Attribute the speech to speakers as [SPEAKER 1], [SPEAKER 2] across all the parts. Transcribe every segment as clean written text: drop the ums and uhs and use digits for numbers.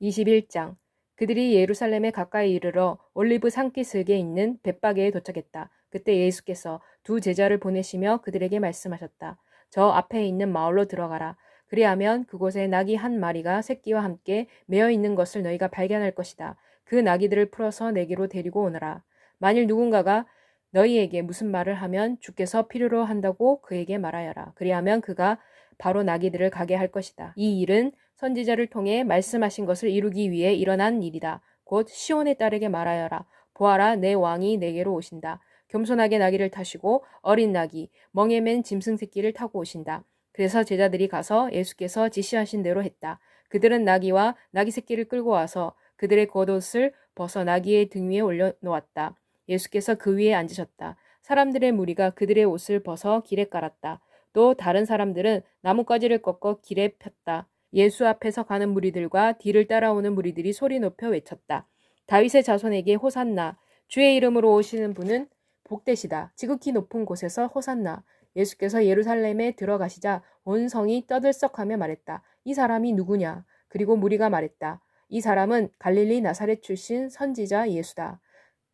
[SPEAKER 1] 21장. 그들이 예루살렘에 가까이 이르러 올리브 산기슭에 있는 벳바게에 도착했다. 그때 예수께서 두 제자를 보내시며 그들에게 말씀하셨다. 저 앞에 있는 마을로 들어가라. 그리하면 그곳에 낙이 한 마리가 새끼와 함께 매어 있는 것을 너희가 발견할 것이다. 그 나귀들을 풀어서 내게로 데리고 오너라. 만일 누군가가 너희에게 무슨 말을 하면 주께서 필요로 한다고 그에게 말하여라. 그리하면 그가 바로 나귀들을 가게 할 것이다. 이 일은 선지자를 통해 말씀하신 것을 이루기 위해 일어난 일이다. 곧 시온의 딸에게 말하여라. 보아라, 내 왕이 내게로 오신다. 겸손하게 나귀를 타시고 어린 나귀, 멍에 맨 짐승 새끼를 타고 오신다. 그래서 제자들이 가서 예수께서 지시하신 대로 했다. 그들은 나귀와 나귀 새끼를 끌고 와서 그들의 겉옷을 벗어 나귀의 등 위에 올려놓았다. 예수께서 그 위에 앉으셨다. 사람들의 무리가 그들의 옷을 벗어 길에 깔았다. 또 다른 사람들은 나뭇가지를 꺾어 길에 폈다. 예수 앞에서 가는 무리들과 뒤를 따라오는 무리들이 소리 높여 외쳤다. 다윗의 자손에게 호산나, 주의 이름으로 오시는 분은 복되시다. 지극히 높은 곳에서 호산나. 예수께서 예루살렘에 들어가시자 온 성이 떠들썩하며 말했다. 이 사람이 누구냐? 그리고 무리가 말했다. 이 사람은 갈릴리 나사렛 출신 선지자 예수다.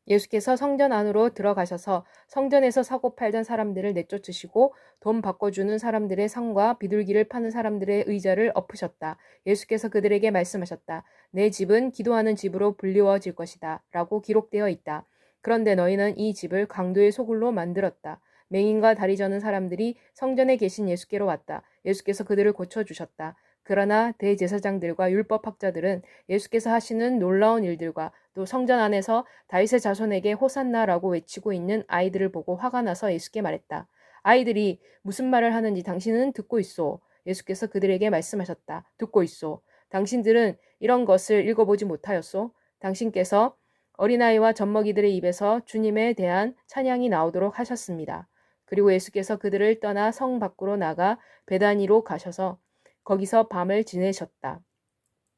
[SPEAKER 1] 예수께서 성전 안으로 들어가셔서 성전에서 사고 팔던 사람들을 내쫓으시고 돈 바꿔주는 사람들의 상과 비둘기를 파는 사람들의 의자를 엎으셨다. 예수께서 그들에게 말씀하셨다. 내 집은 기도하는 집으로 불리워질 것이다. 라고 기록되어 있다. 그런데 너희는 이 집을 강도의 소굴로 만들었다. 맹인과 다리 저는 사람들이 성전에 계신 예수께로 왔다. 예수께서 그들을 고쳐주셨다. 그러나 대제사장들과 율법학자들은 예수께서 하시는 놀라운 일들과 또 성전 안에서 다윗의 자손에게 호산나라고 외치고 있는 아이들을 보고 화가 나서 예수께 말했다. 아이들이 무슨 말을 하는지 당신은 듣고 있소. 예수께서 그들에게 말씀하셨다. 듣고 있소. 당신들은 이런 것을 읽어보지 못하였소. 당신께서 어린아이와 젖먹이들의 입에서 주님에 대한 찬양이 나오도록 하셨습니다. 그리고 예수께서 그들을 떠나 성 밖으로 나가 베다니로 가셔서 거기서 밤을 지내셨다.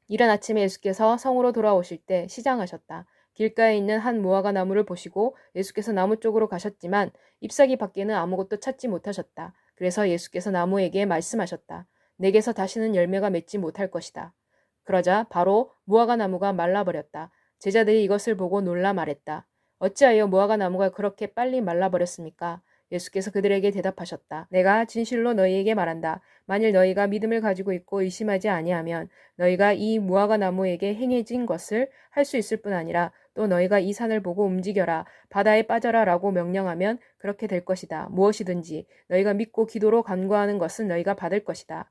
[SPEAKER 1] 이른 아침에 예수께서 성으로 돌아오실 때 시장하셨다. 길가에 있는 한 무화과 나무를 보시고 예수께서 나무 쪽으로 가셨지만 잎사귀 밖에는 아무것도 찾지 못하셨다. 그래서 예수께서 나무에게 말씀하셨다. 내게서 다시는 열매가 맺지 못할 것이다. 그러자 바로 무화과 나무가 말라버렸다. 제자들이 이것을 보고 놀라 말했다. 어찌하여 무화과 나무가 그렇게 빨리 말라버렸습니까? 예수께서 그들에게 대답하셨다. 내가 진실로 너희에게 말한다. 만일 너희가 믿음을 가지고 있고 의심하지 아니하면 너희가 이 무화과 나무에게 행해진 것을 할 수 있을 뿐 아니라 또 너희가 이 산을 보고 움직여라, 바다에 빠져라 라고 명령하면 그렇게 될 것이다. 무엇이든지 너희가 믿고 기도로 간구하는 것은 너희가 받을 것이다.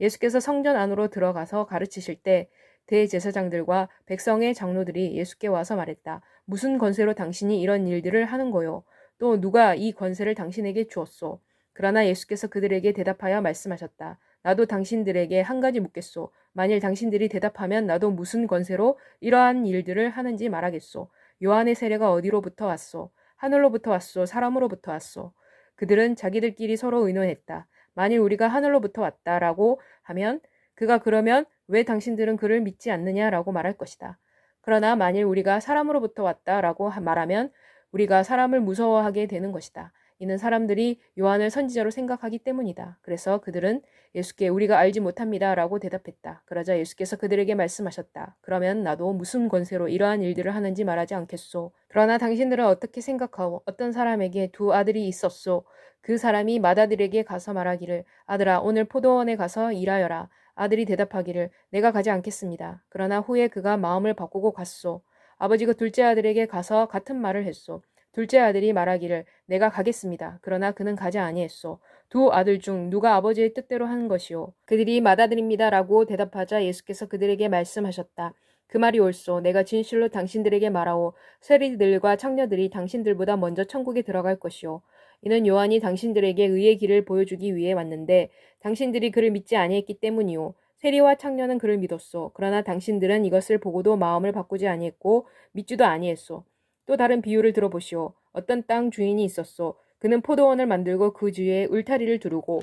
[SPEAKER 1] 예수께서 성전 안으로 들어가서 가르치실 때 대제사장들과 백성의 장로들이 예수께 와서 말했다. 무슨 권세로 당신이 이런 일들을 하는 거요? 또 누가 이 권세를 당신에게 주었소? 그러나 예수께서 그들에게 대답하여 말씀하셨다. 나도 당신들에게 한 가지 묻겠소. 만일 당신들이 대답하면 나도 무슨 권세로 이러한 일들을 하는지 말하겠소. 요한의 세례가 어디로부터 왔소? 하늘로부터 왔소? 사람으로부터 왔소? 그들은 자기들끼리 서로 의논했다. 만일 우리가 하늘로부터 왔다라고 하면 그가 그러면 왜 당신들은 그를 믿지 않느냐라고 말할 것이다. 그러나 만일 우리가 사람으로부터 왔다라고 말하면 우리가 사람을 무서워하게 되는 것이다. 이는 사람들이 요한을 선지자로 생각하기 때문이다. 그래서 그들은 예수께 우리가 알지 못합니다 라고 대답했다. 그러자 예수께서 그들에게 말씀하셨다. 그러면 나도 무슨 권세로 이러한 일들을 하는지 말하지 않겠소. 그러나 당신들은 어떻게 생각하오? 어떤 사람에게 두 아들이 있었소. 그 사람이 맏아들에게 가서 말하기를 아들아 오늘 포도원에 가서 일하여라. 아들이 대답하기를 내가 가지 않겠습니다. 그러나 후에 그가 마음을 바꾸고 갔소. 아버지가 둘째 아들에게 가서 같은 말을 했소. 둘째 아들이 말하기를 내가 가겠습니다. 그러나 그는 가지 아니했소. 두 아들 중 누가 아버지의 뜻대로 하는 것이오. 그들이 맏아들입니다 라고 대답하자 예수께서 그들에게 말씀하셨다. 그 말이 옳소. 내가 진실로 당신들에게 말하오. 세리들과 창녀들이 당신들보다 먼저 천국에 들어갈 것이오. 이는 요한이 당신들에게 의의 길을 보여주기 위해 왔는데 당신들이 그를 믿지 아니했기 때문이오. 세리와 창녀는 그를 믿었소. 그러나 당신들은 이것을 보고도 마음을 바꾸지 아니했고 믿지도 아니했소. 또 다른 비유를 들어보시오. 어떤 땅 주인이 있었소. 그는 포도원을 만들고 그 주위에 울타리를 두르고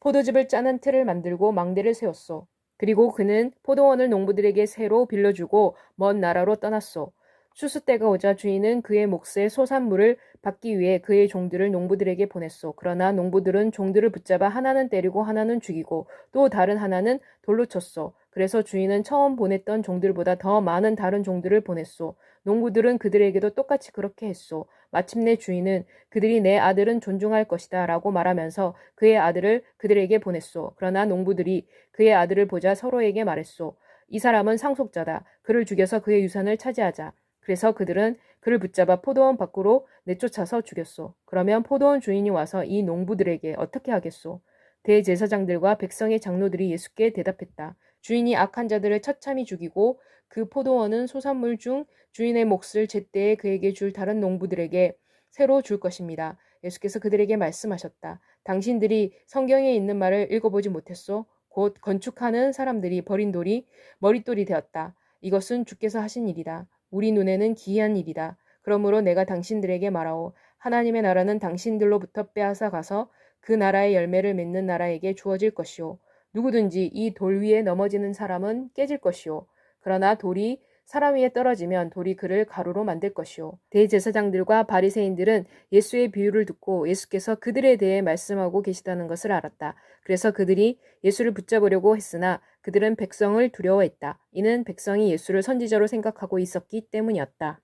[SPEAKER 1] 포도즙을 짜는 틀을 만들고 망대를 세웠소. 그리고 그는 포도원을 농부들에게 새로 빌려주고 먼 나라로 떠났소. 추수 때가 오자 주인은 그의 몫의 소산물을 받기 위해 그의 종들을 농부들에게 보냈소. 그러나 농부들은 종들을 붙잡아 하나는 때리고 하나는 죽이고 또 다른 하나는 돌로 쳤소. 그래서 주인은 처음 보냈던 종들보다 더 많은 다른 종들을 보냈소. 농부들은 그들에게도 똑같이 그렇게 했소. 마침내 주인은 그들이 내 아들은 존중할 것이다 라고 말하면서 그의 아들을 그들에게 보냈소. 그러나 농부들이 그의 아들을 보자 서로에게 말했소. 이 사람은 상속자다. 그를 죽여서 그의 유산을 차지하자. 그래서 그들은 그를 붙잡아 포도원 밖으로 내쫓아서 죽였소. 그러면 포도원 주인이 와서 이 농부들에게 어떻게 하겠소? 대제사장들과 백성의 장로들이 예수께 대답했다. 주인이 악한 자들을 처참히 죽이고 그 포도원은 소산물 중 주인의 몫을 제때에 그에게 줄 다른 농부들에게 새로 줄 것입니다. 예수께서 그들에게 말씀하셨다. 당신들이 성경에 있는 말을 읽어보지 못했소? 곧 건축하는 사람들이 버린 돌이 머릿돌이 되었다. 이것은 주께서 하신 일이다. 우리 눈에는 기이한 일이다. 그러므로 내가 당신들에게 말하오. 하나님의 나라는 당신들로부터 빼앗아 가서 그 나라의 열매를 맺는 나라에게 주어질 것이오. 누구든지 이 돌 위에 넘어지는 사람은 깨질 것이오. 그러나 돌이 사람 위에 떨어지면 돌이 그를 가루로 만들 것이오. 대제사장들과 바리새인들은 예수의 비유를 듣고 예수께서 그들에 대해 말씀하고 계시다는 것을 알았다. 그래서 그들이 예수를 붙잡으려고 했으나 그들은 백성을 두려워했다. 이는 백성이 예수를 선지자로 생각하고 있었기 때문이었다.